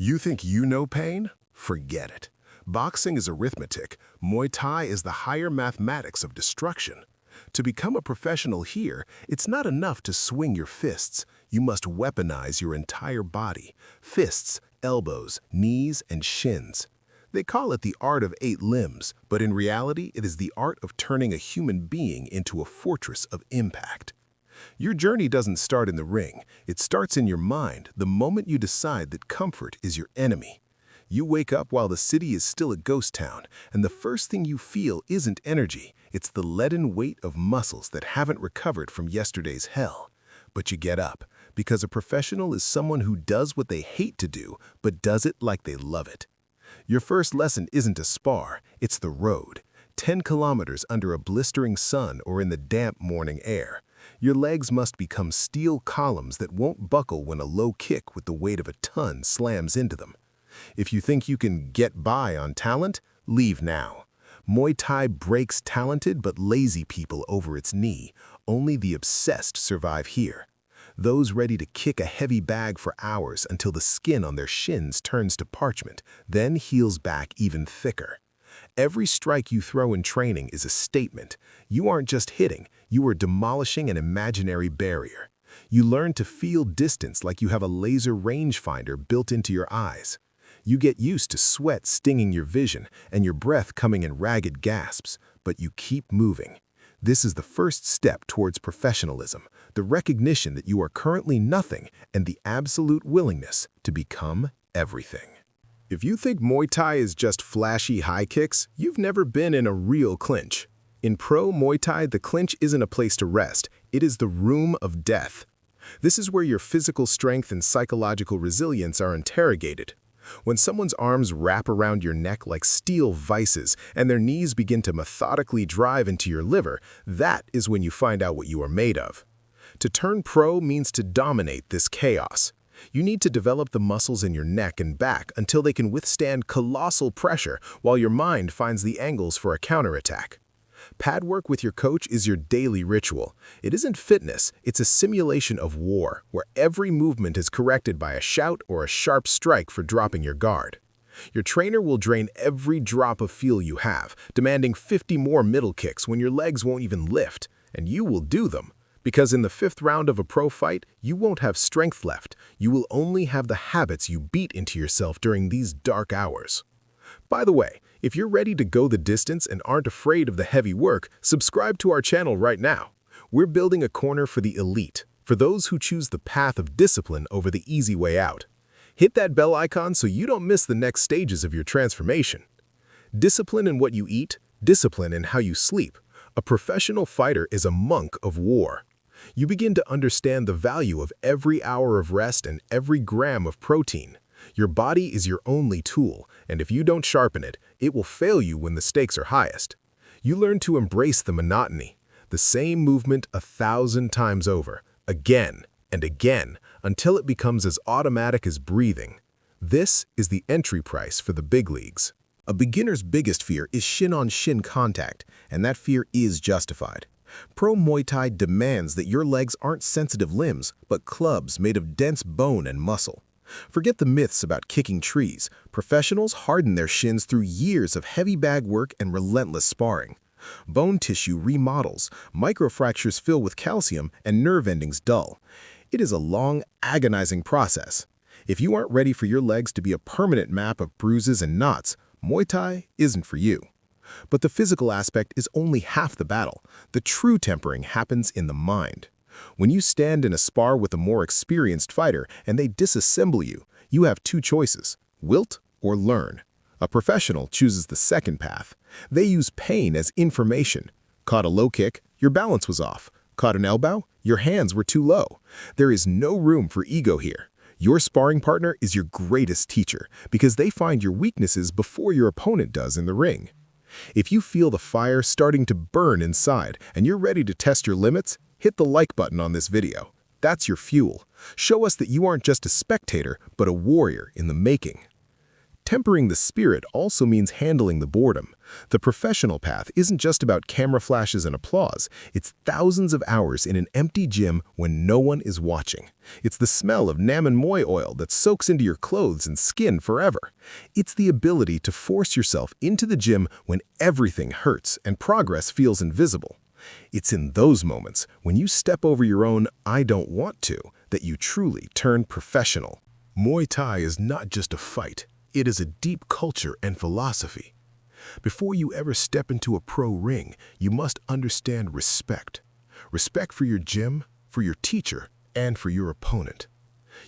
You think you know pain? Forget it. Boxing is arithmetic. Muay Thai is the higher mathematics of destruction. To become a professional here, it's not enough to swing your fists. You must weaponize your entire body. Fists, elbows, knees, and shins. They call it the art of 8 limbs, but in reality, it is the art of turning a human being into a fortress of impact. Your journey doesn't start in the ring. It starts in your mind the moment you decide that comfort is your enemy. You wake up while the city is still a ghost town, and the first thing you feel isn't energy. It's the leaden weight of muscles that haven't recovered from yesterday's hell. But you get up, because a professional is someone who does what they hate to do, but does it like they love it. Your first lesson isn't a spar, it's the road. 10 kilometers under a blistering sun or in the damp morning air. Your legs must become steel columns that won't buckle when a low kick with the weight of a ton slams into them. If you think you can get by on talent, leave now. Muay Thai breaks talented but lazy people over its knee. Only the obsessed survive here. Those ready to kick a heavy bag for hours until the skin on their shins turns to parchment, then heals back even thicker. Every strike you throw in training is a statement. You aren't just hitting, you are demolishing an imaginary barrier. You learn to feel distance like you have a laser rangefinder built into your eyes. You get used to sweat stinging your vision and your breath coming in ragged gasps, but you keep moving. This is the first step towards professionalism, the recognition that you are currently nothing and the absolute willingness to become everything. If you think Muay Thai is just flashy high kicks, you've never been in a real clinch. In pro Muay Thai, the clinch isn't a place to rest, it is the room of death. This is where your physical strength and psychological resilience are interrogated. When someone's arms wrap around your neck like steel vices and their knees begin to methodically drive into your liver, that is when you find out what you are made of. To turn pro means to dominate this chaos. You need to develop the muscles in your neck and back until they can withstand colossal pressure while your mind finds the angles for a counterattack. Pad work with your coach is your daily ritual. It isn't fitness, it's a simulation of war, where every movement is corrected by a shout or a sharp strike for dropping your guard. Your trainer will drain every drop of feel you have, demanding 50 more middle kicks when your legs won't even lift, and you will do them. Because in the 5th round of a pro fight, you won't have strength left. You will only have the habits you beat into yourself during these dark hours. By the way, if you're ready to go the distance and aren't afraid of the heavy work, subscribe to our channel right now. We're building a corner for the elite, for those who choose the path of discipline over the easy way out. Hit that bell icon so you don't miss the next stages of your transformation. Discipline in what you eat, discipline in how you sleep. A professional fighter is a monk of war. You begin to understand the value of every hour of rest and every gram of protein. Your body is your only tool, and if you don't sharpen it, it will fail you when the stakes are highest. You learn to embrace the monotony, the same movement 1,000 times over, again and again, until it becomes as automatic as breathing. This is the entry price for the big leagues. A beginner's biggest fear is shin-on-shin contact, and that fear is justified. Pro Muay Thai demands that your legs aren't sensitive limbs, but clubs made of dense bone and muscle. Forget the myths about kicking trees. Professionals harden their shins through years of heavy bag work and relentless sparring. Bone tissue remodels, microfractures fill with calcium, and nerve endings dull. It is a long, agonizing process. If you aren't ready for your legs to be a permanent map of bruises and knots, Muay Thai isn't for you. But the physical aspect is only half the battle. The true tempering happens in the mind. When you stand in a spar with a more experienced fighter and they disassemble you, you have 2 choices: wilt or learn. A professional chooses the second path. They use pain as information. Caught a low kick, your balance was off. Caught an elbow, your hands were too low. There is no room for ego here. Your sparring partner is your greatest teacher because they find your weaknesses before your opponent does in the ring. If you feel the fire starting to burn inside and you're ready to test your limits, hit the like button on this video. That's your fuel. Show us that you aren't just a spectator, but a warrior in the making. Tempering the spirit also means handling the boredom. The professional path isn't just about camera flashes and applause. It's thousands of hours in an empty gym when no one is watching. It's the smell of Nak Muay oil that soaks into your clothes and skin forever. It's the ability to force yourself into the gym when everything hurts and progress feels invisible. It's in those moments, when you step over your own "I don't want to," that you truly turn professional. Muay Thai is not just a fight. It is a deep culture and philosophy. Before you ever step into a pro ring, you must understand respect. Respect for your gym, for your teacher, and for your opponent.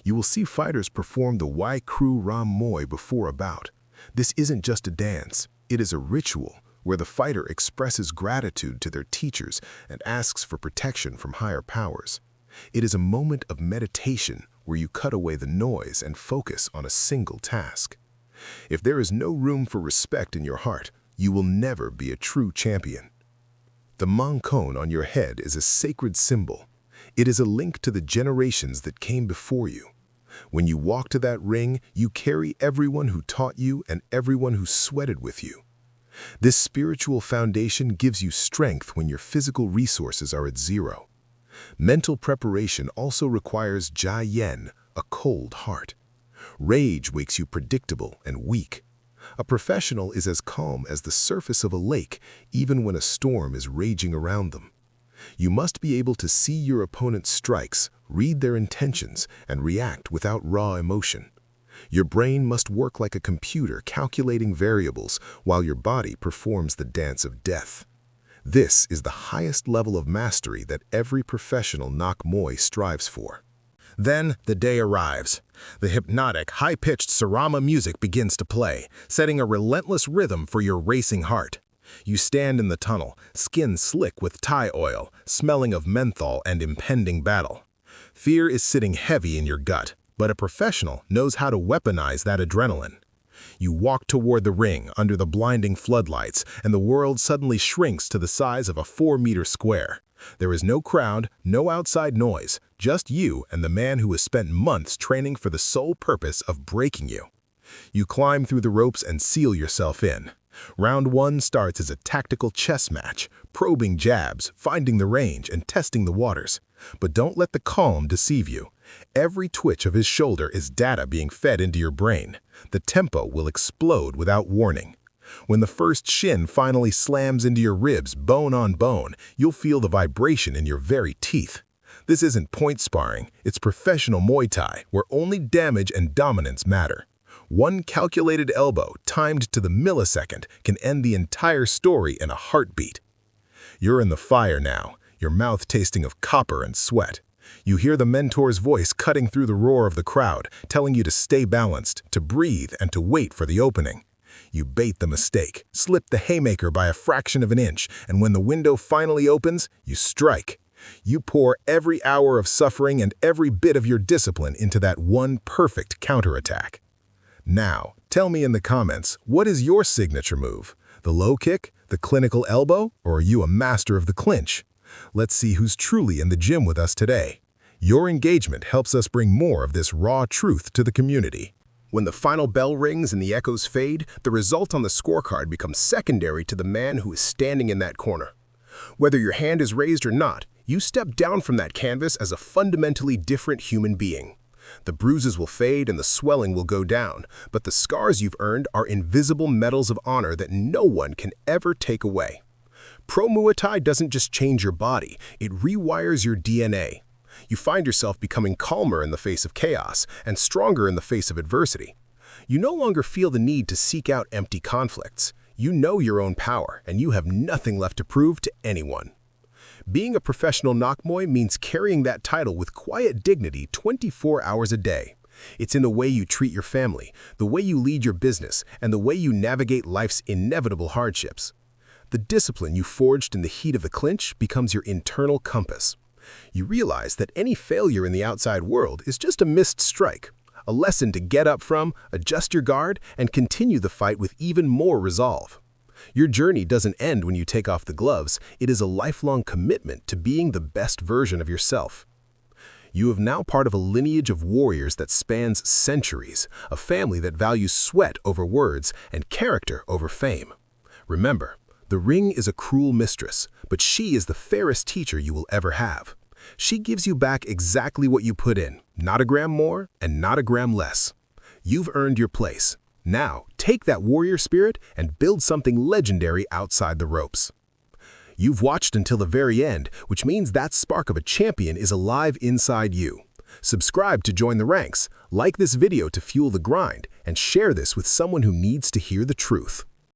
You will see fighters perform the Wai Kru Ram Muay before a bout. This isn't just a dance. It is a ritual where the fighter expresses gratitude to their teachers and asks for protection from higher powers. It is a moment of meditation where you cut away the noise and focus on a single task. If there is no room for respect in your heart, you will never be a true champion. The mang cone on your head is a sacred symbol. It is a link to the generations that came before you. When you walk to that ring, you carry everyone who taught you and everyone who sweated with you. This spiritual foundation gives you strength when your physical resources are at zero. Mental preparation also requires Jai Yen, a cold heart. Rage makes you predictable and weak. A professional is as calm as the surface of a lake, even when a storm is raging around them. You must be able to see your opponent's strikes, read their intentions, and react without raw emotion. Your brain must work like a computer calculating variables while your body performs the dance of death. This is the highest level of mastery that every professional Nak Muay strives for. Then the day arrives. The hypnotic, high-pitched Sarama music begins to play, setting a relentless rhythm for your racing heart. You stand in the tunnel, skin slick with Thai oil, smelling of menthol and impending battle. Fear is sitting heavy in your gut, but a professional knows how to weaponize that adrenaline. You walk toward the ring under the blinding floodlights, and the world suddenly shrinks to the size of a 4-meter square. There is no crowd, no outside noise, just you and the man who has spent months training for the sole purpose of breaking you. You climb through the ropes and seal yourself in. Round 1 starts as a tactical chess match, probing jabs, finding the range, and testing the waters. But don't let the calm deceive you. Every twitch of his shoulder is data being fed into your brain. The tempo will explode without warning. When the first shin finally slams into your ribs bone on bone, you'll feel the vibration in your very teeth. This isn't point sparring, it's professional Muay Thai, where only damage and dominance matter. One calculated elbow, timed to the millisecond, can end the entire story in a heartbeat. You're in the fire now, your mouth tasting of copper and sweat. You hear the mentor's voice cutting through the roar of the crowd, telling you to stay balanced, to breathe, and to wait for the opening. You bait the mistake, slip the haymaker by a fraction of an inch, and when the window finally opens, you strike. You pour every hour of suffering and every bit of your discipline into that one perfect counterattack. Now, tell me in the comments, what is your signature move? The low kick, the clinical elbow, or are you a master of the clinch? Let's see who's truly in the gym with us today. Your engagement helps us bring more of this raw truth to the community. When the final bell rings and the echoes fade, the result on the scorecard becomes secondary to the man who is standing in that corner. Whether your hand is raised or not, you step down from that canvas as a fundamentally different human being. The bruises will fade and the swelling will go down, but the scars you've earned are invisible medals of honor that no one can ever take away. Pro Muay Thai doesn't just change your body, it rewires your DNA. You find yourself becoming calmer in the face of chaos and stronger in the face of adversity. You no longer feel the need to seek out empty conflicts. You know your own power, and you have nothing left to prove to anyone. Being a professional Nak Muay means carrying that title with quiet dignity 24 hours a day. It's in the way you treat your family, the way you lead your business, and the way you navigate life's inevitable hardships. The discipline you forged in the heat of the clinch becomes your internal compass. You realize that any failure in the outside world is just a missed strike, a lesson to get up from, adjust your guard, and continue the fight with even more resolve. Your journey doesn't end when you take off the gloves, it is a lifelong commitment to being the best version of yourself. You have now part of a lineage of warriors that spans centuries, a family that values sweat over words and character over fame. Remember, the ring is a cruel mistress, but she is the fairest teacher you will ever have. She gives you back exactly what you put in, not a gram more and not a gram less. You've earned your place. Now, take that warrior spirit and build something legendary outside the ropes. You've watched until the very end, which means that spark of a champion is alive inside you. Subscribe to join the ranks, like this video to fuel the grind, and share this with someone who needs to hear the truth.